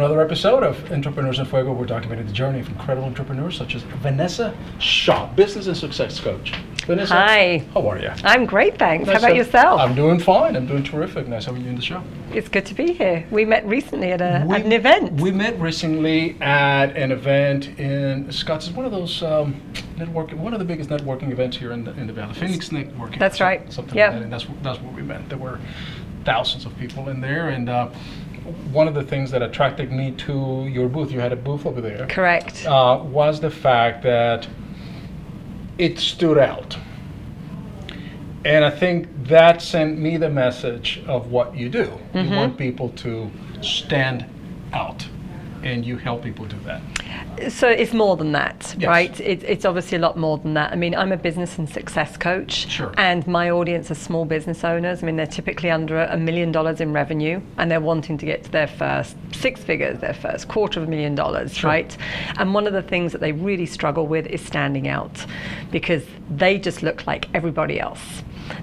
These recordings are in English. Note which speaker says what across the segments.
Speaker 1: another episode of Entrepreneurs in Fuego. We're documenting the journey of incredible entrepreneurs such as Vanessa Shaw, business and success coach. Vanessa,
Speaker 2: hi.
Speaker 1: How are you?
Speaker 2: I'm great, thanks.
Speaker 1: Nice.
Speaker 2: How about yourself?
Speaker 1: I'm doing fine. I'm doing terrific. Nice having you in the show.
Speaker 2: It's good to be here. We met recently at an event.
Speaker 1: We met recently at an event in Scotts. It's one of those one of the biggest networking events here in the Valley. Phoenix Networking.
Speaker 2: That's right.
Speaker 1: Something like that. And that's where we met. There were thousands of people in there, and one of the things that attracted me to your booth, you had a booth over there.
Speaker 2: Correct.
Speaker 1: Was the fact that it stood out. And I think that sent me the message of what you do. You want people to stand out, and you help people do that.
Speaker 2: So it's more than that,
Speaker 1: Yes.
Speaker 2: right? It's obviously a lot more than that. I mean, I'm a business and success coach,
Speaker 1: Sure.
Speaker 2: and my audience are small business owners. I mean, they're typically under $1 million in revenue, and they're wanting to get to their first 6 figures, their first $250,000,
Speaker 1: Sure.
Speaker 2: right? And one of the things that they really struggle with is standing out, because they just look like everybody else.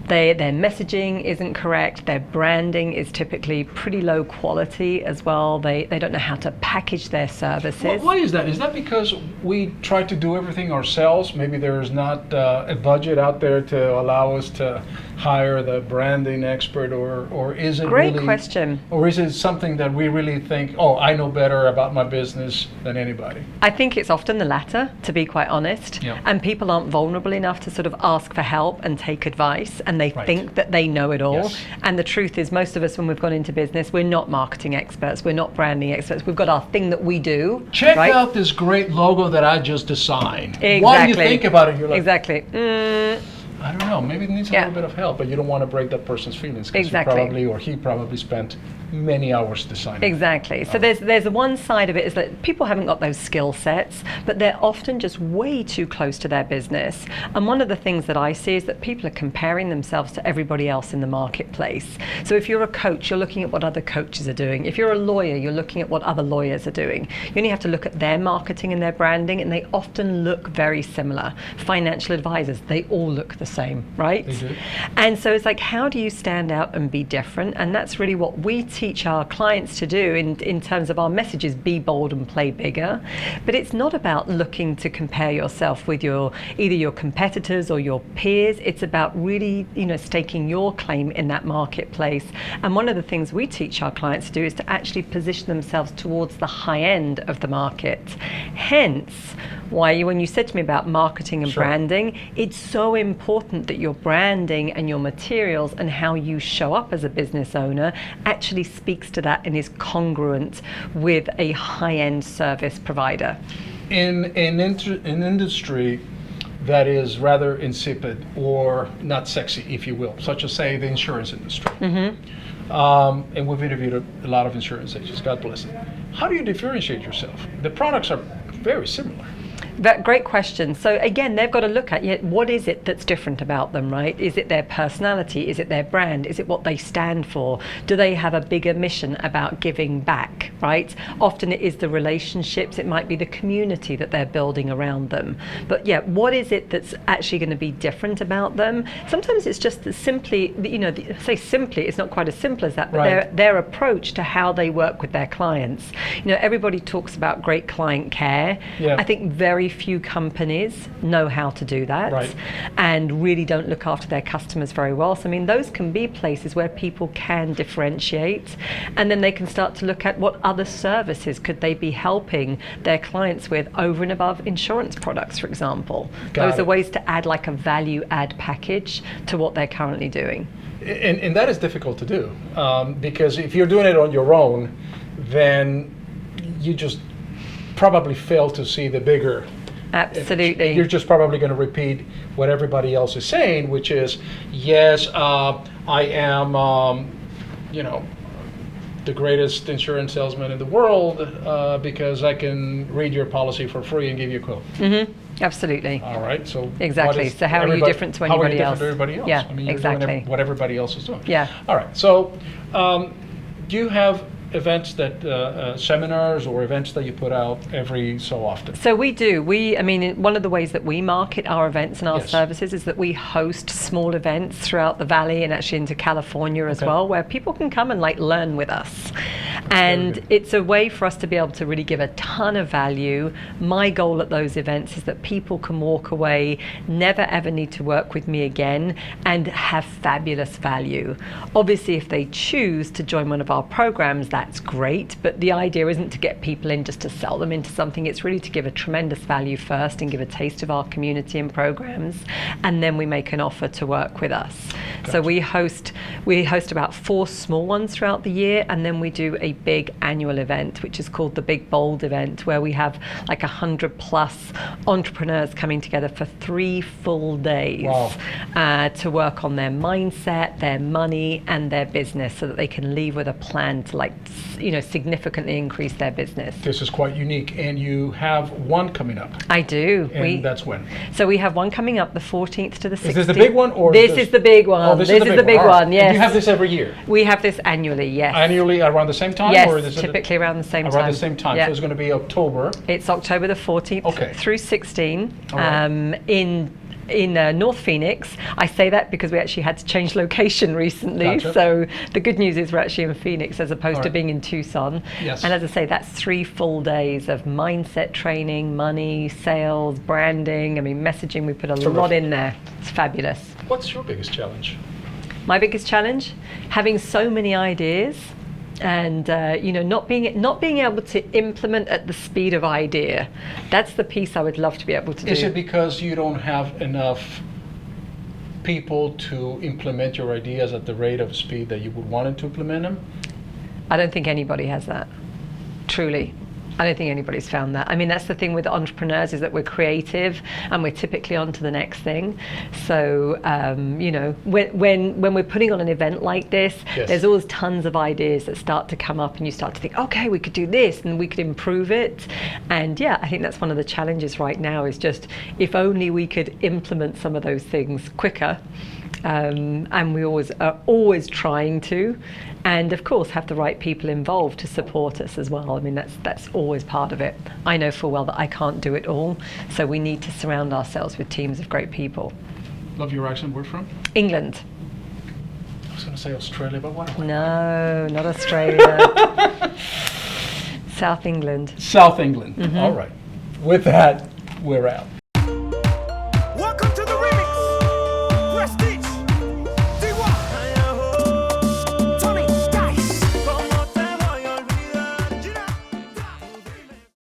Speaker 2: Their messaging isn't correct. Their branding is typically pretty low quality as well. They don't know how to package their services.
Speaker 1: Why is that? Is that because we try to do everything ourselves? Maybe there's not a budget out there to allow us to hire the branding expert, or is it
Speaker 2: Great
Speaker 1: really,
Speaker 2: question.
Speaker 1: Or is it something that we really think, oh, I know better about my business than anybody?
Speaker 2: I think it's often the latter, to be quite honest.
Speaker 1: Yeah.
Speaker 2: And people aren't vulnerable enough to sort of ask for help and take advice, and they
Speaker 1: Right.
Speaker 2: think that they know it all.
Speaker 1: Yes.
Speaker 2: And the truth is, most of us, when we've gone into business, we're not marketing experts, we're not branding experts. We've got our thing that we do.
Speaker 1: Check
Speaker 2: right?
Speaker 1: out this great logo that I just designed.
Speaker 2: Exactly.
Speaker 1: Why do you think about it? You're like,
Speaker 2: Exactly.
Speaker 1: I don't know, maybe it needs a
Speaker 2: Yeah.
Speaker 1: little bit of help, but you don't want to break that person's feelings, because
Speaker 2: Exactly.
Speaker 1: he probably spent many hours designing.
Speaker 2: Exactly. So there's one side of it is that people haven't got those skill sets, but they're often just way too close to their business. And one of the things that I see is that people are comparing themselves to everybody else in the marketplace. So if you're a coach, you're looking at what other coaches are doing. If you're a lawyer, you're looking at what other lawyers are doing. You only have to look at their marketing and their branding, and they often look very similar. Financial advisors, they all look the same, right?
Speaker 1: They do.
Speaker 2: And so it's like, how do you stand out and be different? And that's really what we teach our clients to do in terms of our messages: be bold and play bigger. But it's not about looking to compare yourself with either your competitors or your peers. It's about really, staking your claim in that marketplace. And one of the things we teach our clients to do is to actually position themselves towards the high end of the market. Hence, why when you said to me about marketing and
Speaker 1: Sure.
Speaker 2: branding, it's so important that your branding and your materials and how you show up as a business owner actually speaks to that and is congruent with a high-end service provider.
Speaker 1: In an industry that is rather insipid or not sexy, if you will, such as, say, the insurance industry. And we've interviewed a lot of insurance agents, God bless them. How do you differentiate yourself? The products are very similar.
Speaker 2: Great question. So again, they've got to look at what is it that's different about them, right? Is it their personality? Is it their brand? Is it what they stand for? Do they have a bigger mission about giving back, right? Often it is the relationships. It might be the community that they're building around them. But what is it that's actually going to be different about them? Sometimes it's just simply, say simply, it's not quite as simple as that, but
Speaker 1: Right.
Speaker 2: their approach to how they work with their clients. Everybody talks about great client care.
Speaker 1: Yeah.
Speaker 2: I think very few companies know how to do that,
Speaker 1: Right.
Speaker 2: and really don't look after their customers very well. So I mean, those can be places where people can differentiate, and then they can start to look at what other services could they be helping their clients with over and above insurance products, for example.
Speaker 1: Got
Speaker 2: Those
Speaker 1: it.
Speaker 2: are ways to add like a value add package to what they're currently doing.
Speaker 1: And that is difficult to do, because if you're doing it on your own, then you just probably fail to see the bigger.
Speaker 2: Absolutely.
Speaker 1: You're just probably going to repeat what everybody else is saying, which is, yes, I am, the greatest insurance salesman in the world because I can read your policy for free and give you a quote.
Speaker 2: Absolutely.
Speaker 1: All right, so
Speaker 2: Exactly. So how are you different to
Speaker 1: how are you
Speaker 2: anybody
Speaker 1: different
Speaker 2: else?
Speaker 1: to everybody else?
Speaker 2: Yeah,
Speaker 1: I mean, you're
Speaker 2: exactly.
Speaker 1: doing what everybody else is doing.
Speaker 2: Yeah.
Speaker 1: All right. So, do you have events that seminars or events that you put out every so often?
Speaker 2: So we do. One of the ways that we market our events and our
Speaker 1: Yes.
Speaker 2: services is that we host small events throughout the valley and actually into California as
Speaker 1: Okay.
Speaker 2: well, where people can come and learn with us. And
Speaker 1: good.
Speaker 2: it's a way for us to be able to really give a ton of value. My goal at those events is that people can walk away, never ever need to work with me again, and have fabulous value. Obviously, if they choose to join one of our programs, that's great, but the idea isn't to get people in just to sell them into something. It's really to give a tremendous value first and give a taste of our community and programs, and then we make an offer to work with us.
Speaker 1: Gotcha.
Speaker 2: So we host about 4 small ones throughout the year, and then we do a big annual event, which is called the Big Bold event, where we have like 100 plus entrepreneurs coming together for 3 full days.
Speaker 1: Wow.
Speaker 2: To work on their mindset, their money, and their business, so that they can leave with a plan to significantly increase their business.
Speaker 1: This is quite unique, and you have one coming up.
Speaker 2: I do.
Speaker 1: And that's when?
Speaker 2: So we have one coming up the 14th to the 16th.
Speaker 1: Is this the big one, or
Speaker 2: this is the big one?
Speaker 1: Oh, this is the big
Speaker 2: one.
Speaker 1: All right.
Speaker 2: Yes.
Speaker 1: And you have this every year.
Speaker 2: We have this annually. Yes.
Speaker 1: Annually around the same time,
Speaker 2: yes,
Speaker 1: or is it
Speaker 2: typically around the same time.
Speaker 1: Around the same time.
Speaker 2: Yeah.
Speaker 1: So it's going to be October.
Speaker 2: It's October the 14th through 16
Speaker 1: All right.
Speaker 2: in North Phoenix. I say that because we actually had to change location recently.
Speaker 1: Gotcha.
Speaker 2: So the good news is we're actually in Phoenix as opposed to
Speaker 1: right.
Speaker 2: being in Tucson.
Speaker 1: Yes.
Speaker 2: And as I say, that's 3 full days of mindset training, money, sales, branding. I mean, messaging. We put a lot in there. It's fabulous.
Speaker 1: What's your biggest challenge?
Speaker 2: My biggest challenge? Having so many ideas, and not being able to implement at the speed of idea. That's the piece I would love to be able to do.
Speaker 1: Is it because you don't have enough people to implement your ideas at the rate of speed that you would want them to implement them?
Speaker 2: I don't think anybody has that. Truly. I don't think anybody's found that. I mean, that's the thing with entrepreneurs, is that we're creative and we're typically on to the next thing. So, when we're putting on an event like this,
Speaker 1: yes.
Speaker 2: there's always tons of ideas that start to come up, and you start to think, okay, we could do this and we could improve it. And yeah, I think that's one of the challenges right now, is just if only we could implement some of those things quicker. And we are always trying to, and of course have the right people involved to support us as well. I mean, that's always part of it. I know full well that I can't do it all, so we need to surround ourselves with teams of great people.
Speaker 1: Love your accent. Where from?
Speaker 2: England.
Speaker 1: I was going to say Australia, but what?
Speaker 2: No, not Australia. South England.
Speaker 1: South England.
Speaker 2: Mm-hmm.
Speaker 1: All right. With that, we're out.